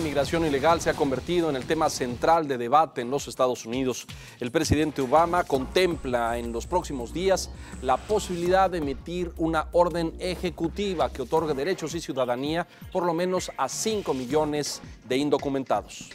inmigración ilegal se ha convertido en el tema central de debate en los Estados Unidos. El presidente Obama contempla en los próximos días la posibilidad de emitir una orden ejecutiva que otorgue derechos y ciudadanía por lo menos a 5 millones de indocumentados.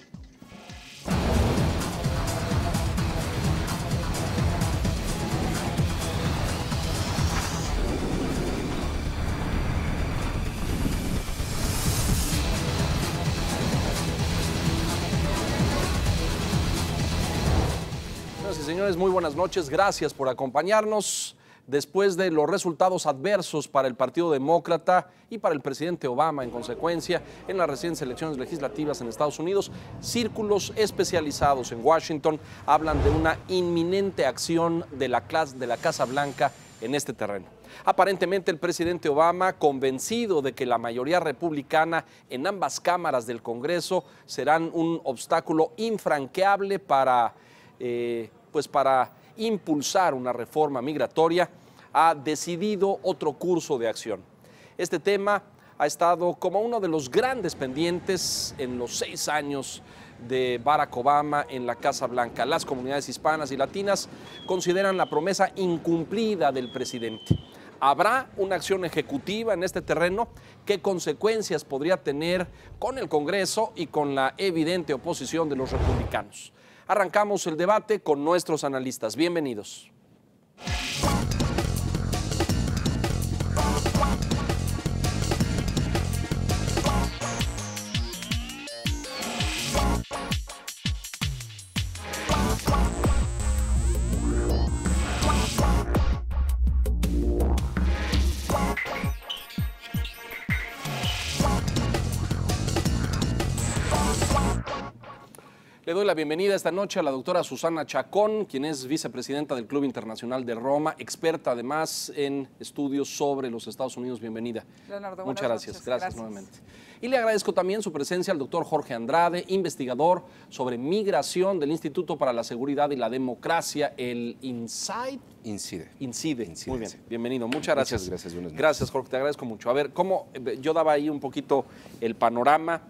Señores, muy buenas noches. Gracias por acompañarnos. Después de los resultados adversos para el Partido Demócrata y para el presidente Obama, en consecuencia, en las recientes elecciones legislativas en Estados Unidos, círculos especializados en Washington hablan de una inminente acción de la Casa Blanca en este terreno. Aparentemente, el presidente Obama, convencido de que la mayoría republicana en ambas cámaras del Congreso serán un obstáculo infranqueable para impulsar una reforma migratoria, ha decidido otro curso de acción. Este tema ha estado como uno de los grandes pendientes en los 6 años de Barack Obama en la Casa Blanca. Las comunidades hispanas y latinas consideran la promesa incumplida del presidente. ¿Habrá una acción ejecutiva en este terreno? ¿Qué consecuencias podría tener con el Congreso y con la evidente oposición de los republicanos? Arrancamos el debate con nuestros analistas. Bienvenidos. Le doy la bienvenida esta noche a la doctora Susana Chacón, quien es vicepresidenta del Club Internacional de Roma, experta además en estudios sobre los Estados Unidos. Bienvenida. Leonardo, muchas gracias. Noches. Gracias nuevamente. Y le agradezco también su presencia al doctor Jorge Andrade, investigador sobre migración del Instituto para la Seguridad y la Democracia, el INCIDE. Muy bien, bienvenido. Muchas gracias. Muchas gracias. Gracias, Jorge, te agradezco mucho. A ver, yo daba ahí un poquito el panorama.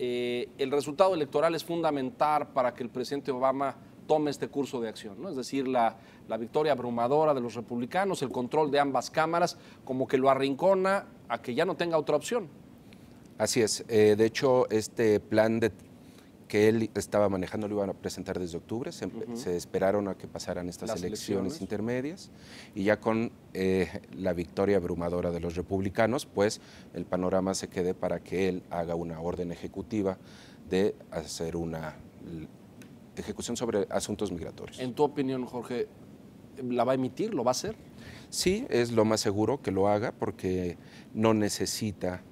El resultado electoral es fundamental para que el presidente Obama tome este curso de acción, ¿no? Es decir, la victoria abrumadora de los republicanos, el control de ambas cámaras, como que lo arrincona a que ya no tenga otra opción. Así es. De hecho, este plan que él estaba manejando lo iban a presentar desde octubre. Se esperaron a que pasaran estas elecciones intermedias y ya con la victoria abrumadora de los republicanos, pues el panorama se quede para que él haga una orden ejecutiva de hacer una ejecución sobre asuntos migratorios. En tu opinión, Jorge, ¿la va a emitir? ¿Lo va a hacer? Sí, es lo más seguro que lo haga porque no necesita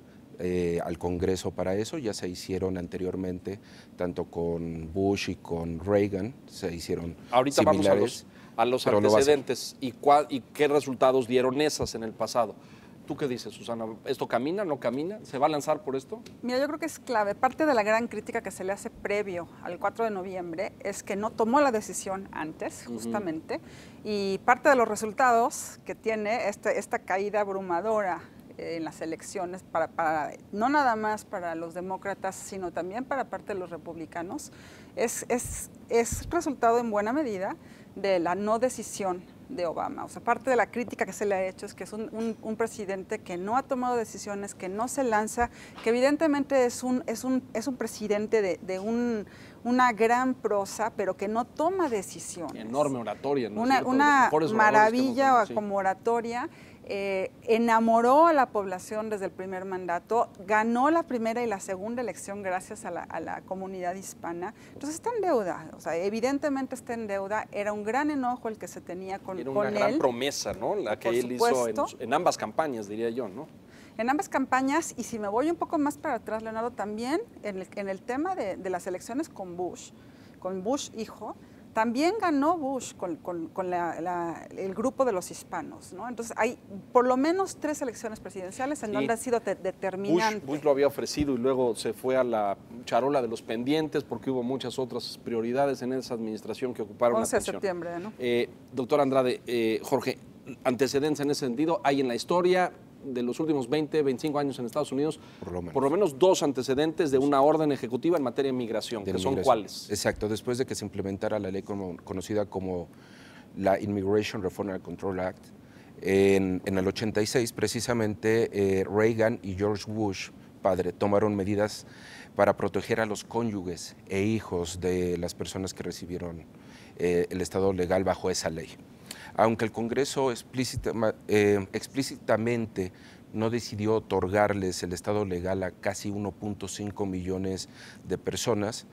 al Congreso para eso. Ya se hicieron anteriormente, tanto con Bush y con Reagan, se hicieron ahorita similares. Vamos a los antecedentes y qué resultados dieron esas en el pasado. ¿Tú qué dices, Susana? ¿Esto camina, no camina? ¿Se va a lanzar por esto? Mira, yo creo que es clave. Parte de la gran crítica que se le hace previo al 4 de noviembre es que no tomó la decisión antes, justamente, y parte de los resultados que tiene esta caída abrumadora en las elecciones, no nada más para los demócratas, sino también para parte de los republicanos, es resultado en buena medida de la no decisión de Obama. O sea, parte de la crítica que se le ha hecho es que es un presidente que no ha tomado decisiones, que no se lanza, que evidentemente es un presidente de una gran prosa, pero que no toma decisiones. Enorme oratoria, ¿no? Una maravilla como oratoria. Enamoró a la población desde el primer mandato, ganó la primera y la segunda elección gracias a la comunidad hispana. Entonces está en deuda, o sea, evidentemente está en deuda. Era un gran enojo el que se tenía con él. Era una gran promesa, ¿no? La que él hizo en ambas campañas, diría yo, ¿no? En ambas campañas, y si me voy un poco más para atrás, Leonardo, también en el tema de las elecciones con Bush hijo, también ganó Bush con el grupo de los hispanos, ¿no? Entonces hay por lo menos 3 elecciones presidenciales en donde ha sido determinante. Bush lo había ofrecido y luego se fue a la charola de los pendientes porque hubo muchas otras prioridades en esa administración que ocuparon 11 la de atención. septiembre, ¿no? Doctor Andrade, Jorge, antecedentes en ese sentido hay en la historia. de los últimos 20, 25 años en Estados Unidos, por lo menos 2 antecedentes de una orden ejecutiva en materia de migración, que son ¿cuáles? Exacto, después de que se implementara la ley conocida como la Immigration Reform and Control Act, en el 86 precisamente Reagan y George Bush, padre, tomaron medidas para proteger a los cónyuges e hijos de las personas que recibieron el estado legal bajo esa ley. Aunque el Congreso explícitamente no decidió otorgarles el estado legal a casi 1.5 millones de personas,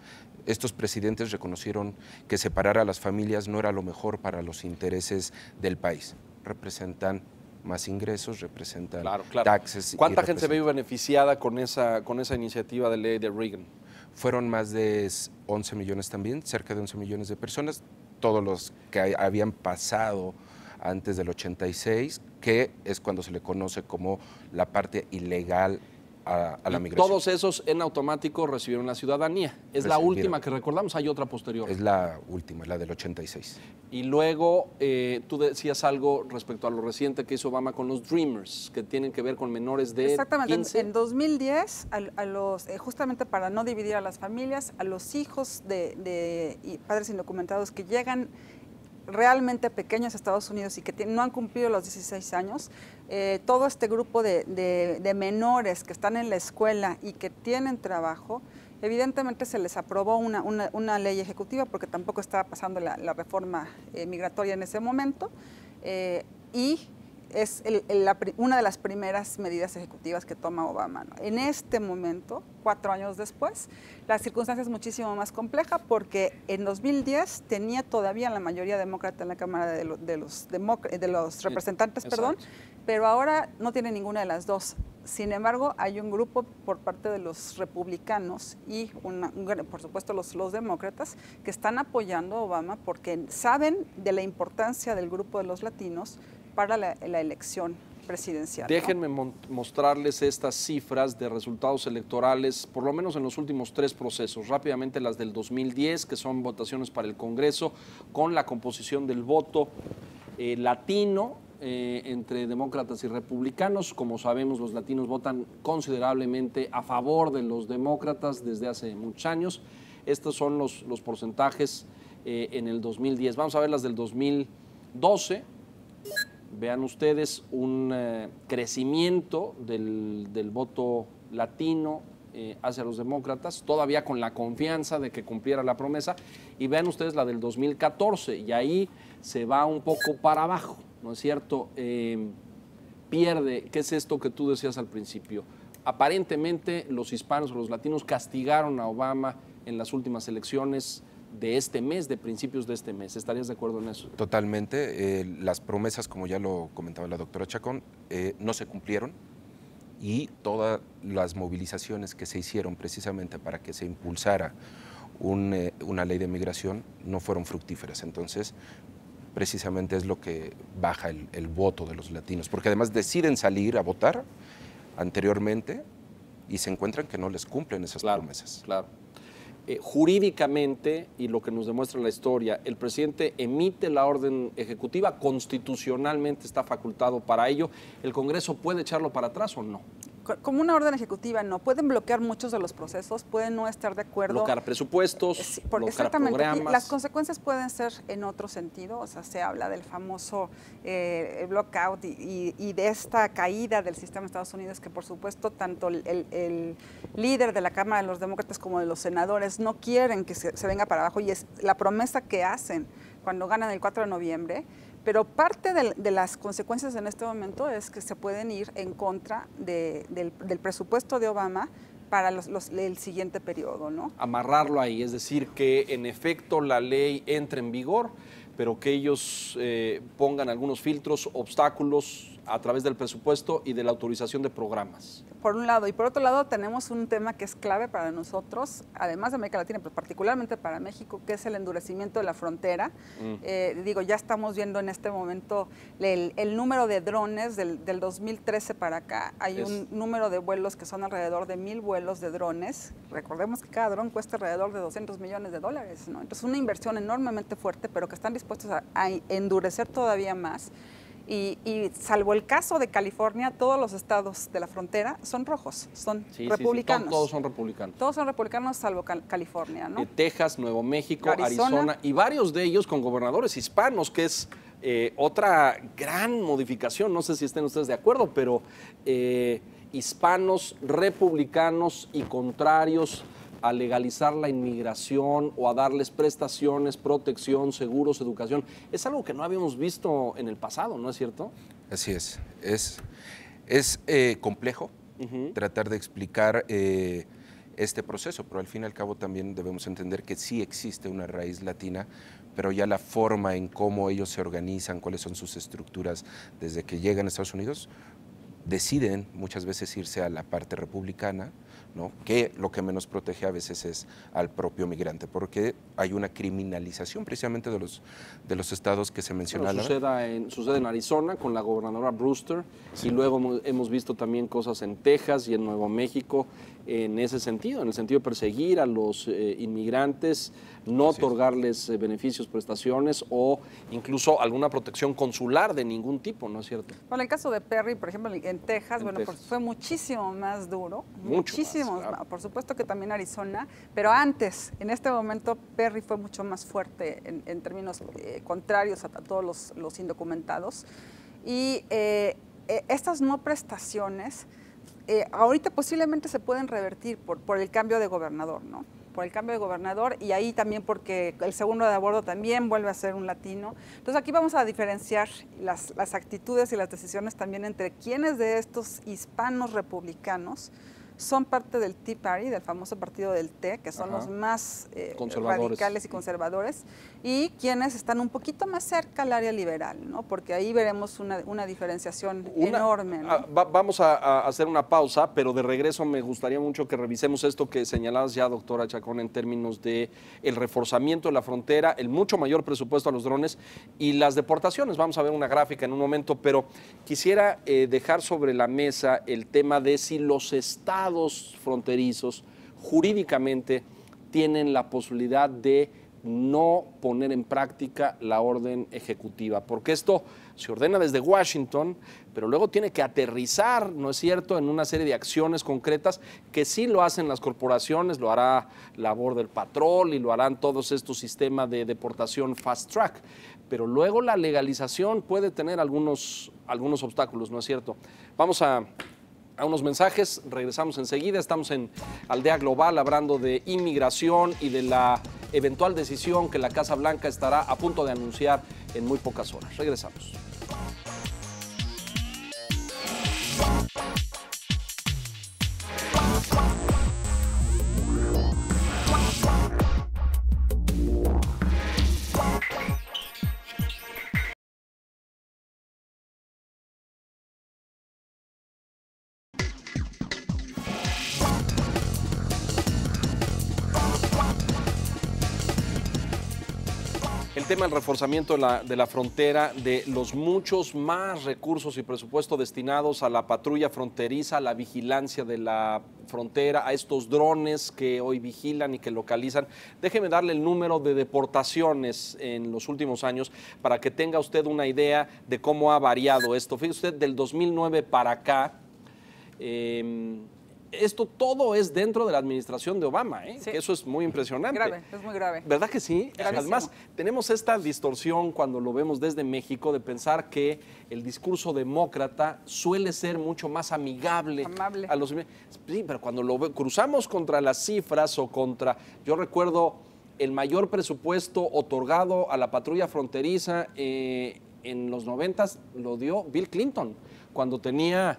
estos presidentes reconocieron que separar a las familias no era lo mejor para los intereses del país. Representan más ingresos, representan taxes. ¿Cuánta gente se ve beneficiada con esa iniciativa de ley de Reagan? Fueron más de 11 millones también, cerca de 11 millones de personas, todos los que habían pasado antes del 86, que es cuando se le conoce como la parte ilegal a la migración. Todos esos en automático recibieron la ciudadanía. ¿Es la última que recordamos? ¿Hay otra posterior? Es la última, la del 86. Y luego tú decías algo respecto a lo reciente que hizo Obama con los Dreamers, que tienen que ver con menores de Exactamente. 15. En 2010, justamente para no dividir a las familias, a los hijos de padres indocumentados que llegan realmente pequeños a Estados Unidos y que no han cumplido los 16 años, todo este grupo de menores que están en la escuela y que tienen trabajo, evidentemente se les aprobó una ley ejecutiva porque tampoco estaba pasando la reforma migratoria en ese momento, y es una de las primeras medidas ejecutivas que toma Obama, ¿no? En este momento, 4 años después, la circunstancia es muchísimo más compleja porque en 2010 tenía todavía la mayoría demócrata en la Cámara de los Representantes, perdón, pero ahora no tiene ninguna de las dos. Sin embargo, hay un grupo por parte de los republicanos y, por supuesto, los demócratas que están apoyando a Obama porque saben de la importancia del grupo de los latinos para la elección presidencial. Déjenme mostrarles estas cifras de resultados electorales, por lo menos en los últimos 3 procesos. Rápidamente las del 2010, que son votaciones para el Congreso, con la composición del voto latino entre demócratas y republicanos. Como sabemos, los latinos votan considerablemente a favor de los demócratas desde hace muchos años. Estos son los porcentajes en el 2010. Vamos a ver las del 2012. Vean ustedes un crecimiento del voto latino hacia los demócratas, todavía con la confianza de que cumpliera la promesa. Y vean ustedes la del 2014, y ahí se va un poco para abajo, ¿no es cierto? Pierde, ¿qué es esto que tú decías al principio? Aparentemente los hispanos o los latinos castigaron a Obama en las últimas elecciones de este mes, de principios de este mes. ¿Estarías de acuerdo en eso? Totalmente. Las promesas, como ya lo comentaba la doctora Chacón, no se cumplieron, y todas las movilizaciones que se hicieron precisamente para que se impulsara una ley de migración no fueron fructíferas. Entonces, precisamente es lo que baja el voto de los latinos, porque además deciden salir a votar anteriormente y se encuentran que no les cumplen esas promesas. Claro. Jurídicamente, y lo que nos demuestra la historia, el presidente emite la orden ejecutiva, constitucionalmente está facultado para ello. ¿El Congreso puede echarlo para atrás o no? Como una orden ejecutiva, no. Pueden bloquear muchos de los procesos, pueden no estar de acuerdo. Bloquear presupuestos, bloquear programas. Las consecuencias pueden ser en otro sentido, o sea, se habla del famoso blockout y de esta caída del sistema de Estados Unidos, que por supuesto tanto el líder de la Cámara de los Demócratas como de los senadores no quieren que se venga para abajo, y es la promesa que hacen cuando ganan el 4 de noviembre. Pero parte de las consecuencias en este momento es que se pueden ir en contra del presupuesto de Obama para el siguiente periodo, ¿no? Amarrarlo ahí, es decir, que en efecto la ley entre en vigor, pero que ellos pongan algunos filtros, obstáculos a través del presupuesto y de la autorización de programas. Por un lado. Y por otro lado tenemos un tema que es clave para nosotros, además de América Latina, pero particularmente para México, que es el endurecimiento de la frontera. Ya estamos viendo en este momento el número de drones del 2013 para acá. Hay un número de vuelos que son alrededor de 1,000 vuelos de drones. Recordemos que cada dron cuesta alrededor de $200 millones, ¿no? Entonces, una inversión enormemente fuerte, pero que están dispuestos a endurecer todavía más. Y salvo el caso de California, todos los estados de la frontera son rojos, son republicanos. Sí, todos son republicanos. Todos son republicanos salvo California, ¿no? Texas, Nuevo México, Arizona, y varios de ellos con gobernadores hispanos, que es otra gran modificación. No sé si estén ustedes de acuerdo, pero hispanos, republicanos y contrarios a legalizar la inmigración o a darles prestaciones, protección, seguros, educación. Es algo que no habíamos visto en el pasado, ¿no es cierto? Así es. Es complejo tratar de explicar este proceso, pero al fin y al cabo también debemos entender que sí existe una raíz latina, pero ya la forma en cómo ellos se organizan, cuáles son sus estructuras desde que llegan a Estados Unidos, deciden muchas veces irse a la parte republicana, ¿no? Que lo que menos protege a veces es al propio migrante, porque hay una criminalización precisamente de los estados que se mencionaron. Sucede en Arizona con la gobernadora Brewster, y luego hemos visto también cosas en Texas y en Nuevo México en ese sentido, en el sentido de perseguir a los inmigrantes, no otorgarles beneficios, prestaciones o incluso alguna protección consular de ningún tipo, ¿no es cierto? Bueno, el caso de Perry, por ejemplo, en Texas, Texas. Fue muchísimo más duro, muchísimo más, claro. Por supuesto que también Arizona, pero antes, en este momento, Perry fue mucho más fuerte en términos contrarios a todos los indocumentados. Y estas no prestaciones, ahorita posiblemente se pueden revertir por el cambio de gobernador, ¿no? Por el cambio de gobernador, y ahí también porque el segundo de a bordo también vuelve a ser un latino. Entonces aquí vamos a diferenciar las actitudes y las decisiones también entre quiénes de estos hispanos republicanos son parte del Tea Party, del famoso partido del té, que son los más radicales y conservadores, y quienes están un poquito más cerca al área liberal, ¿no? Porque ahí veremos una diferenciación enorme, ¿no? Vamos a hacer una pausa, pero de regreso me gustaría mucho que revisemos esto que señalabas ya, doctora Chacón, en términos de el reforzamiento de la frontera, el mucho mayor presupuesto a los drones y las deportaciones. Vamos a ver una gráfica en un momento, pero quisiera dejar sobre la mesa el tema de si los estados fronterizos jurídicamente tienen la posibilidad de no poner en práctica la orden ejecutiva, porque esto se ordena desde Washington, pero luego tiene que aterrizar, ¿no es cierto?, en una serie de acciones concretas que sí lo hacen las corporaciones, lo hará la Border Patrol y lo harán todos estos sistemas de deportación fast track, pero luego la legalización puede tener algunos obstáculos, ¿no es cierto? Vamos a unos mensajes, regresamos enseguida. Estamos en Aldea Global hablando de inmigración y de la eventual decisión que la Casa Blanca estará a punto de anunciar en muy pocas horas. Regresamos. El tema del reforzamiento de la frontera, de los muchos más recursos y presupuesto destinados a la patrulla fronteriza, a la vigilancia de la frontera, a estos drones que hoy vigilan y que localizan. Déjeme darle el número de deportaciones en los últimos años para que tenga usted una idea de cómo ha variado esto. Fíjese usted, del 2009 para acá, esto todo es dentro de la administración de Obama, sí. Que eso es muy impresionante. Grave, es muy grave. ¿Verdad que sí? Gravísimo. Además, tenemos esta distorsión cuando lo vemos desde México de pensar que el discurso demócrata suele ser mucho más amigable. Amable. A los... Sí, pero cuando cruzamos contra las cifras o contra... Yo recuerdo el mayor presupuesto otorgado a la patrulla fronteriza en los 90s lo dio Bill Clinton, cuando tenía...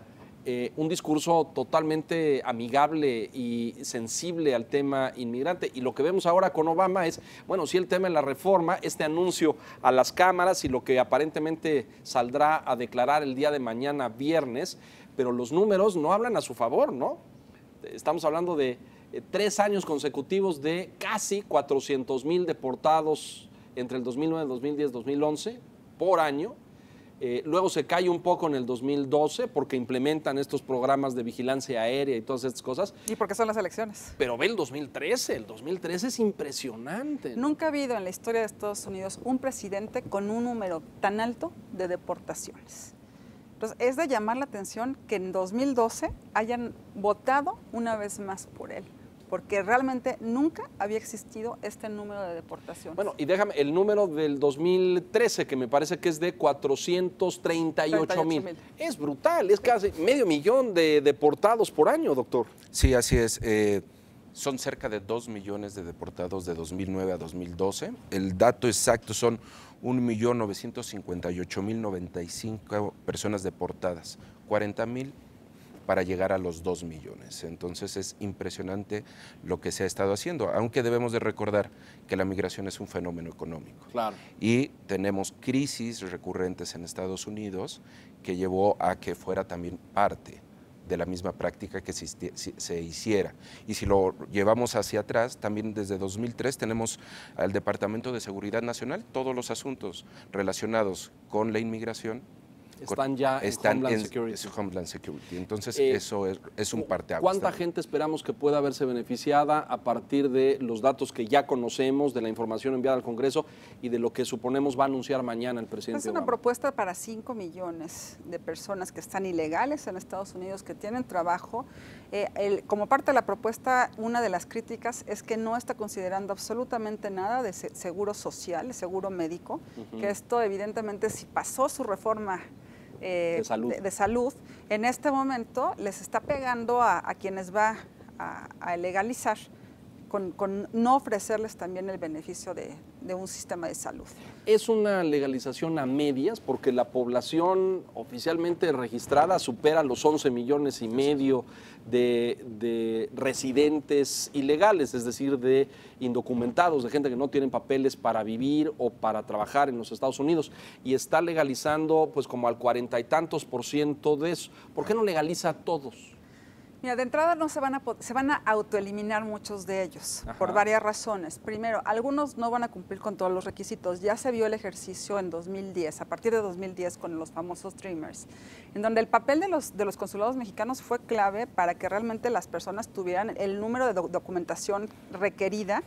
un discurso totalmente amigable y sensible al tema inmigrante. Y lo que vemos ahora con Obama es, bueno, sí, el tema de la reforma, este anuncio a las cámaras y lo que aparentemente saldrá a declarar el día de mañana, viernes, pero los números no hablan a su favor, ¿no? Estamos hablando de 3 años consecutivos de casi 400,000 deportados entre el 2009, 2010, 2011 por año. Luego se cae un poco en el 2012 porque implementan estos programas de vigilancia aérea y todas estas cosas. Y porque son las elecciones. Pero ve el 2013 es impresionante. Nunca ha habido en la historia de Estados Unidos un presidente con un número tan alto de deportaciones. Entonces, es de llamar la atención que en 2012 hayan votado una vez más por él, porque realmente nunca había existido este número de deportaciones. Bueno, y déjame, el número del 2013, que me parece que es de 438,000. Es brutal, es casi 500,000 de deportados por año, doctor. Sí, así es. Son cerca de 2 millones de deportados de 2009 a 2012. El dato exacto son 1.958.095 personas deportadas, 40,000 para llegar a los 2 millones. Entonces es impresionante lo que se ha estado haciendo, aunque debemos de recordar que la migración es un fenómeno económico. Claro. Y tenemos crisis recurrentes en Estados Unidos que llevó a que fuera también parte de la misma práctica que se hiciera. Y si lo llevamos hacia atrás, también desde 2003 tenemos al Departamento de Seguridad Nacional, todos los asuntos relacionados con la inmigración están ya en Homeland Security. Entonces, eso es un parteaguas. ¿Cuánta gente esperamos que pueda verse beneficiada a partir de los datos que ya conocemos, de la información enviada al Congreso y de lo que suponemos va a anunciar mañana el presidente Es una Obama? propuesta para 5 millones de personas que están ilegales en Estados Unidos, que tienen trabajo. Como parte de la propuesta, una de las críticas es que no está considerando absolutamente nada de seguro social, seguro médico, que esto evidentemente si pasó su reforma de salud, en este momento les está pegando a quienes va a legalizar con no ofrecerles también el beneficio de un sistema de salud. Es una legalización a medias porque la población oficialmente registrada supera los 11,5 millones de residentes ilegales, es decir, de indocumentados, de gente que no tienen papeles para vivir o para trabajar en los Estados Unidos, y está legalizando pues como al 40 y tantos % de eso. ¿Por qué no legaliza a todos? Mira, de entrada no se van a autoeliminar muchos de ellos. Ajá. Por varias razones. Primero, algunos no van a cumplir con todos los requisitos. Ya se vio el ejercicio en 2010, a partir de 2010 con los famosos Dreamers, en donde el papel de los consulados mexicanos fue clave para que realmente las personas tuvieran el número de documentación requerida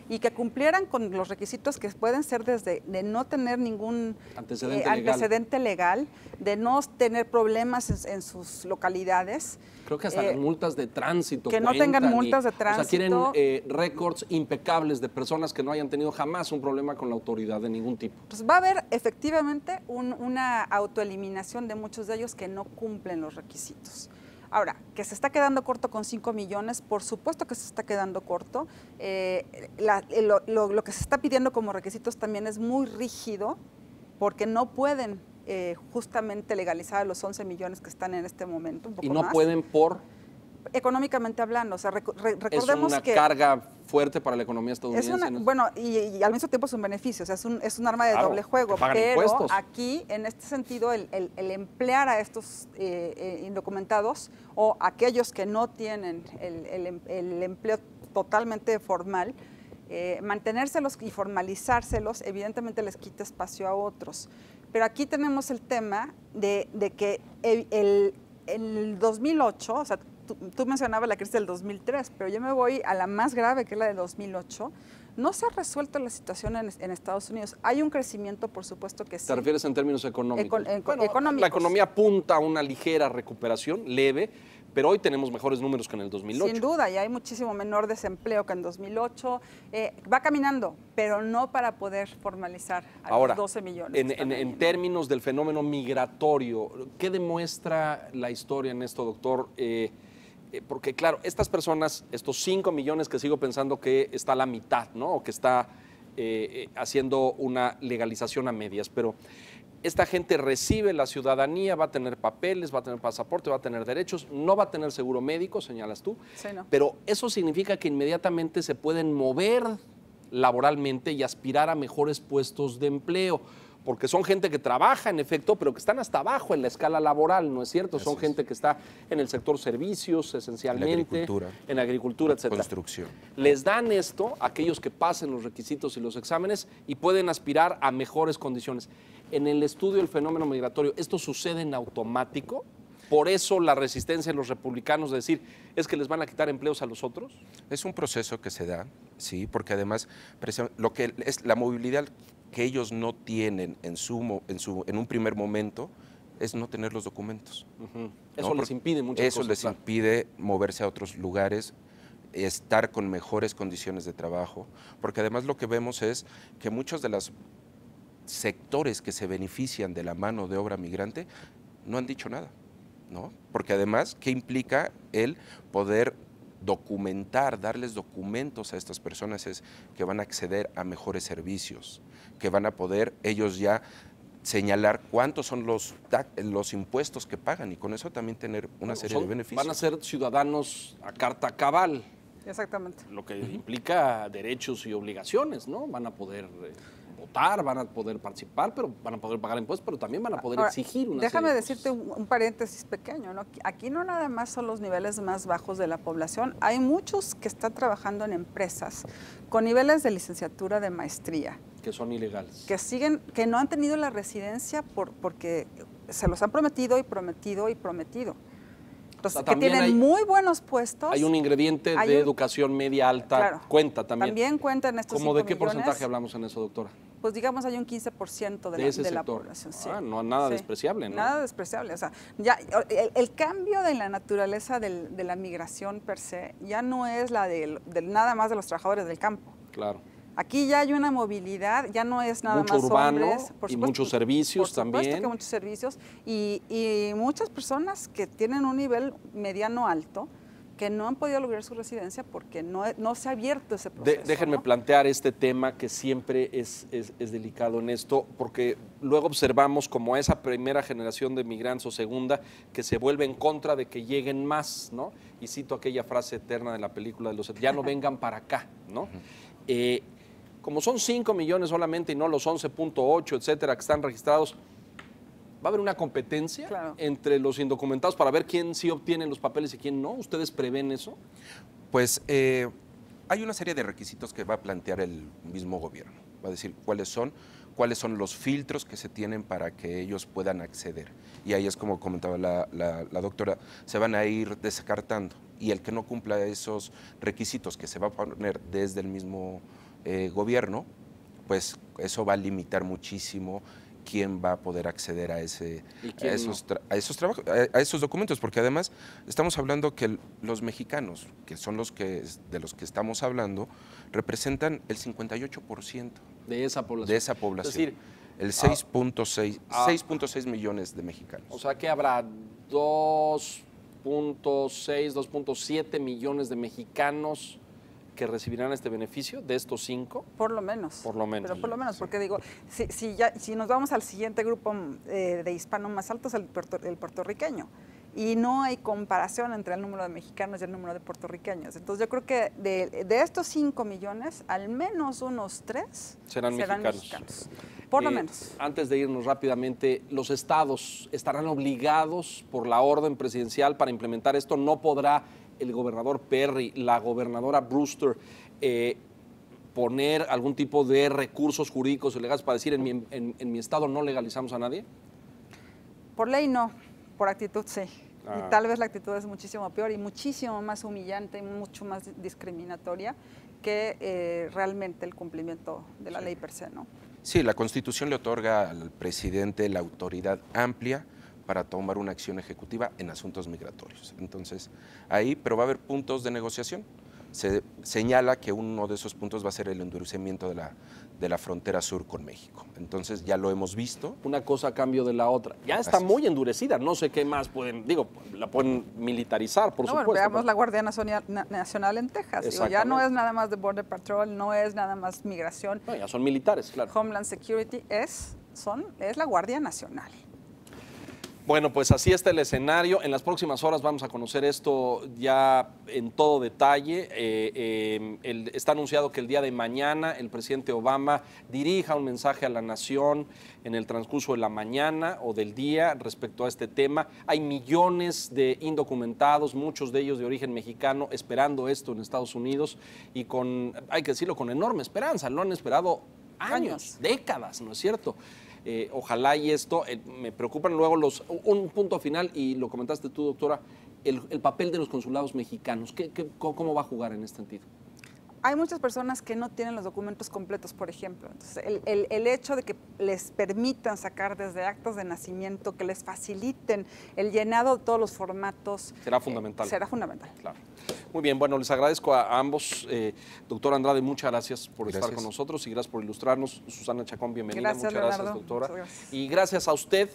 y que cumplieran con los requisitos que pueden ser desde de no tener ningún antecedente legal, de no tener problemas en sus localidades. Creo que hasta las multas de tránsito. Que no tengan multas de tránsito. O sea, quieren récords impecables de personas que no hayan tenido jamás un problema con la autoridad de ningún tipo. Pues va a haber efectivamente una autoeliminación de muchos de ellos que no cumplen los requisitos. Ahora, que se está quedando corto con 5 millones, por supuesto que se está quedando corto. Lo que se está pidiendo como requisitos también es muy rígido porque no pueden justamente legalizar a los 11 millones que están en este momento. Un poco y no más. Pueden por... Económicamente hablando, o sea, recordemos que... Es una carga fuerte para la economía estadounidense. Bueno, y al mismo tiempo es un beneficio, o sea, es un arma de doble juego, pero impuestos. Aquí, en este sentido, el emplear a estos indocumentados o aquellos que no tienen el empleo totalmente formal, mantenérselos y formalizárselos, evidentemente les quita espacio a otros. Pero aquí tenemos el tema de que el 2008, o sea, tú mencionabas la crisis del 2003, pero yo me voy a la más grave, que es la de 2008. No se ha resuelto la situación en Estados Unidos. Hay un crecimiento, por supuesto que sí. ¿Te refieres en términos económicos? Económicos. La economía apunta a una ligera recuperación, leve, pero hoy tenemos mejores números que en el 2008. Sin duda, y hay muchísimo menor desempleo que en 2008. Va caminando, pero no para poder formalizar a los 12 millones. En términos del fenómeno migratorio, ¿qué demuestra la historia en esto, doctor? Porque claro, estas personas, estos 5 millones que sigo pensando que está a la mitad, ¿no? O que está haciendo una legalización a medias, pero esta gente recibe la ciudadanía, va a tener papeles, va a tener pasaporte, va a tener derechos, no va a tener seguro médico, señalas tú, sí, no. Pero eso significa que inmediatamente se pueden mover laboralmente y aspirar a mejores puestos de empleo, porque son gente que trabaja, en efecto, pero que están hasta abajo en la escala laboral, ¿no es cierto? Son gente que está en el sector servicios, esencialmente, en agricultura, etc. Construcción. Les dan esto a aquellos que pasen los requisitos y los exámenes y pueden aspirar a mejores condiciones. En el estudio del fenómeno migratorio, ¿esto sucede en automático? ¿Por eso la resistencia de los republicanos de decir es que les van a quitar empleos a los otros? Es un proceso que se da, sí, porque además lo que es la movilidad que ellos no tienen en un primer momento es no tener los documentos. Eso les impide muchas cosas. Eso les impide moverse a otros lugares, estar con mejores condiciones de trabajo, porque además lo que vemos es que muchos de los sectores que se benefician de la mano de obra migrante no han dicho nada, ¿no? Porque además, ¿qué implica el poder documentar, darles documentos a estas personas? Es que van a acceder a mejores servicios, que van a poder ellos ya señalar cuántos son los impuestos que pagan y con eso también tener una serie de beneficios. Van a ser ciudadanos a carta cabal. Exactamente. Lo que implica derechos y obligaciones, ¿no? Van a poder votar, van a poder participar, pero van a poder pagar impuestos, pero también van a poder exigir una Déjame serie de decirte un paréntesis pequeño, ¿no? Aquí no nada más son los niveles más bajos de la población, hay muchos que están trabajando en empresas con niveles de licenciatura, de maestría. Que son ilegales. Que no han tenido la residencia porque se los han prometido y prometido y prometido. Entonces, o sea, que tienen muy buenos puestos. Hay un ingrediente de educación media alta, claro, cuenta también. También cuenta en estos 5 ¿Cómo de qué millones? porcentaje hablamos en eso, doctora? Pues digamos hay un 15% de la población. Sí. No, nada despreciable, ¿no? Nada despreciable. O sea, ya el cambio de la naturaleza de la migración per se ya no es la de nada más de los trabajadores del campo. Claro. Aquí ya hay una movilidad, ya no es nada mucho más urbano, hombres. Por y supuesto, muchos servicios por supuesto también. Que muchos servicios y muchas personas que tienen un nivel mediano alto que no han podido lograr su residencia porque no se ha abierto ese proceso. Déjenme plantear este tema que siempre es delicado en esto, porque luego observamos como esa primera generación de migrantes o segunda que se vuelve en contra de que lleguen más, ¿no? Y cito aquella frase eterna de la película de los ya no vengan para acá, ¿no? Como son 5 millones solamente y no los 11.8, etcétera, que están registrados, ¿va a haber una competencia entre los indocumentados para ver quién sí obtiene los papeles y quién no? ¿Ustedes prevén eso? Pues hay una serie de requisitos que va a plantear el mismo gobierno. Va a decir cuáles son los filtros que se tienen para que ellos puedan acceder. Y ahí es como comentaba la doctora, se van a ir descartando. Y el que no cumpla esos requisitos que se va a poner desde el mismo gobierno, pues eso va a limitar muchísimo quién va a poder acceder a esos documentos, porque además estamos hablando que los mexicanos, que son de los que estamos hablando, representan el 58% de esa población. De esa población. Es decir, el 6.6 millones de mexicanos. O sea que habrá 2.6, 2.7 millones de mexicanos que recibirán este beneficio de estos 5? Por lo menos. Por lo menos. Pero por lo menos, porque digo, si nos vamos al siguiente grupo de hispano más alto es el puertorriqueño. Y no hay comparación entre el número de mexicanos y el número de puertorriqueños. Entonces yo creo que de estos 5 millones, al menos unos 3 serán mexicanos. Por lo menos. Antes de irnos rápidamente, ¿los estados estarán obligados por la orden presidencial para implementar esto? ¿No podrá el gobernador Perry, la gobernadora Brewster, poner algún tipo de recursos jurídicos o legales para decir en mi estado no legalizamos a nadie? Por ley no, por actitud sí. Y tal vez la actitud es muchísimo peor y muchísimo más humillante y mucho más discriminatoria que realmente el cumplimiento de la ley per se, ¿no? Sí, la Constitución le otorga al presidente la autoridad amplia para tomar una acción ejecutiva en asuntos migratorios. Entonces, pero va a haber puntos de negociación. Se señala que uno de esos puntos va a ser el endurecimiento de la frontera sur con México. Entonces, ya lo hemos visto. Una cosa a cambio de la otra. Ya está muy endurecida, no sé qué más la pueden militarizar, por supuesto. Bueno, veamos la Guardia Nacional en Texas. Digo, ya no es nada más de Border Patrol, no es nada más migración. No, ya son militares, claro. Homeland Security es la Guardia Nacional. Bueno, pues así está el escenario. En las próximas horas vamos a conocer esto ya en todo detalle. Está anunciado que el día de mañana el presidente Obama dirija un mensaje a la nación en el transcurso de la mañana o del día respecto a este tema. Hay millones de indocumentados, muchos de ellos de origen mexicano, esperando esto en Estados Unidos y hay que decirlo, con enorme esperanza. Lo han esperado años, décadas, ¿no es cierto? Ojalá y esto, me preocupan luego un punto final, y lo comentaste tú, doctora, el papel de los consulados mexicanos. ¿Cómo va a jugar en este sentido? Hay muchas personas que no tienen los documentos completos, por ejemplo. Entonces, el hecho de que les permitan sacar desde actas de nacimiento, que les faciliten el llenado de todos los formatos. Será fundamental. Será fundamental. Claro. Muy bien, bueno, les agradezco a ambos. Doctora Andrade, muchas gracias por estar con nosotros y gracias por ilustrarnos. Susana Chacón, bienvenida. Gracias, muchas Leonardo. gracias, doctora. Muchas gracias. Y gracias a usted.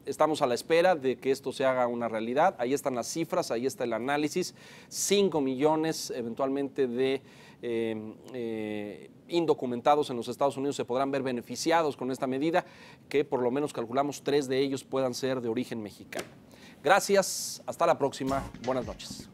Estamos a la espera de que esto se haga una realidad. Ahí están las cifras, ahí está el análisis. 5 millones eventualmente de indocumentados en los Estados Unidos se podrán ver beneficiados con esta medida, que por lo menos calculamos 3 de ellos puedan ser de origen mexicano. Gracias, hasta la próxima. Buenas noches.